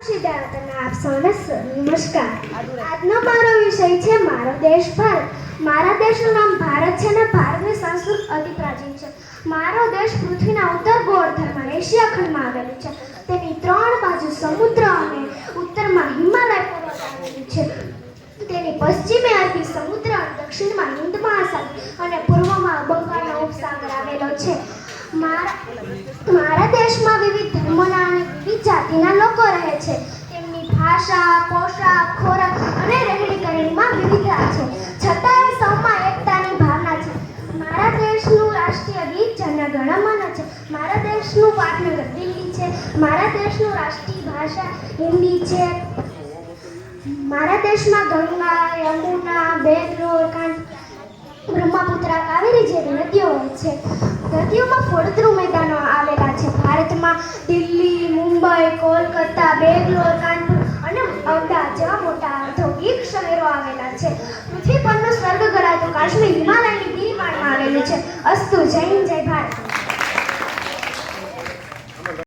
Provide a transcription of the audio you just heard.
આપ સૌને નમસ્કાર. આજનો મારો વિષય છે મારો દેશ ભારત. મારા દેશનું નામ ભારત છે અને ભારતની સંસ્કૃતિ અતિ પ્રાચીન છે. મારો દેશ પૃથ્વીના ઉત્તર ગોળાર્ધમાં એશિયા ખંડમાં આવેલું છે. તેની ત્રણ બાજુ સમુદ્ર અને ઉત્તરમાં હિમાલય પર્વત આવેલું છે. તેની પશ્ચિમે અરબી સમુદ્ર અને દક્ષિણમાં હિંદ મહાસાગર અને પૂર્વમાં બંગાળનો ઉપસાગર આવેલો છે. મારા દેશમાં વિવિધ ધર્મોના અને વિવિધ જાતિના લોકો રહે છે. તેમની ભાષા, પોશાક, ખોરાક અને રહેણીકરણીમાં વિવિધતા છે, છતાંય સૌમાં એકતાની ભાવના છે. મારા દેશનું રાષ્ટ્રીય ગીત જન ગણ મન છે. મારા દેશનું પાટનગર દિલ્હી છે. મારા દેશનું રાષ્ટ્રીય ભાષા હિન્દી છે. મારા દેશમાં ગંગા, યમુના, બેંગ્લોર, બ્રહ્મપુત્રા, કાવેરી જેવી નદીઓ છે. નદીઓમાં ફળદ્રુપ મેદાનો આવેલા છે. ભારતમાં દિલ્હી, મુંબઈ, કોલકાતા, બેંગ્લોર, કાનપુર અને અમદાવાદ જેવા મોટા ઔદ્યોગિક શહેરો આવેલા છે. પૃથ્વી પરનું સ્વર્ગ ગણાતું કાશ્મીર હિમાલયની ગિરિમાળામાં આવેલું છે. અસ્તુ જય હિન્દ.